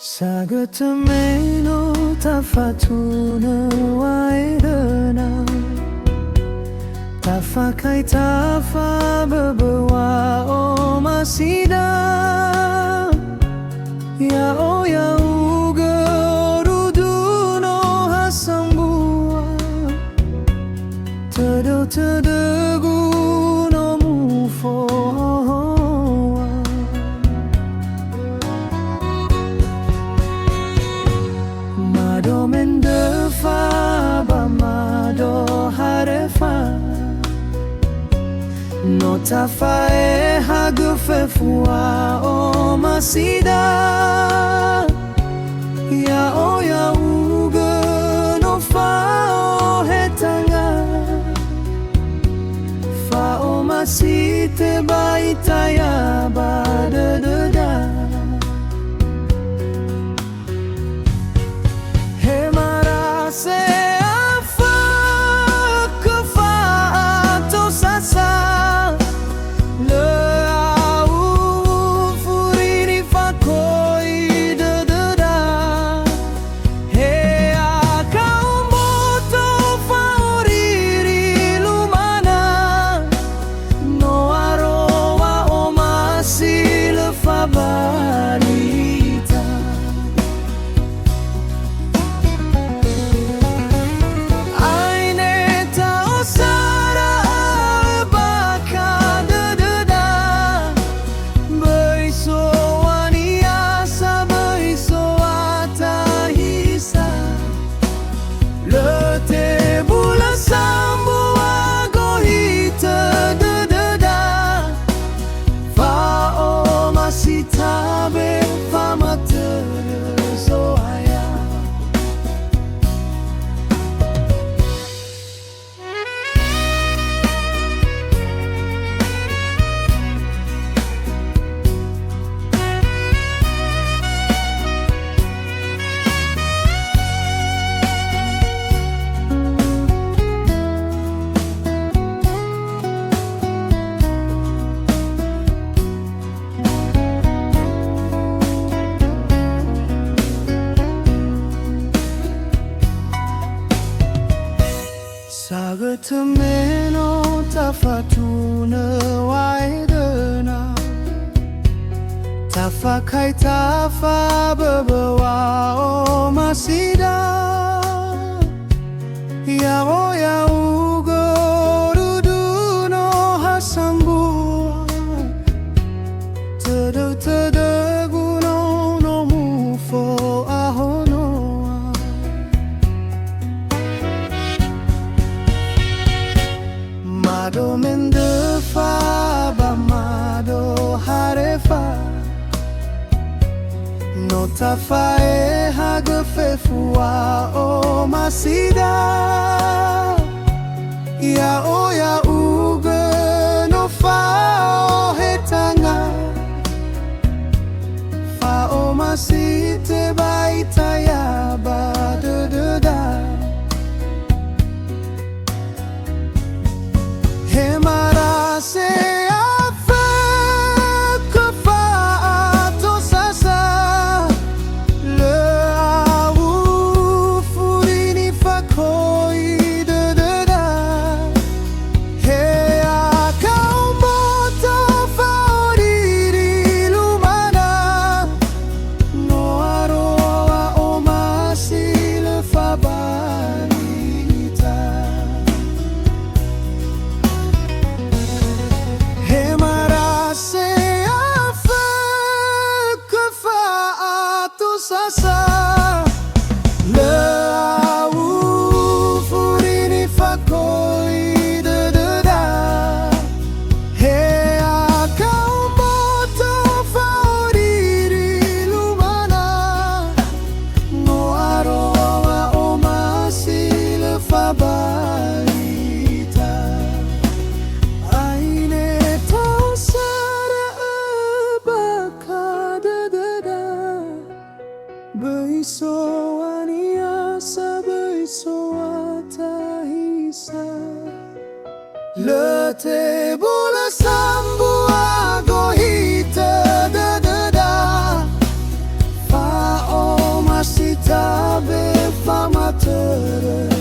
Sagötö meno tafatunö waedena Tafakhai faböbö wa masida awuwu orudu no hasambua tödögu no mufo'ahonoa Mado Mendöfa mado Harefa no tafaehagö fefu masida awuwu no tanga tebai taya dödöda marase afökhö sasa Zo'aya Sagötö meno tafatunö waedena Tafakhai faböbö wa masida awuwu orudu no hasambua tödögu no mufo'ahonoa Mado Mendöfa mado Harefa no tafaehagö fefu masida awuwu no tanga tebai taya dödöda marase afökhö sasa awuwu dödöda no aroa masile fabalita marase afökhö sasa awuwu dödöda no aroa masile fabalita Aine tausara baka dödöda Zo'aya Nias tahisa hasambua dödöda tabe fama tödöu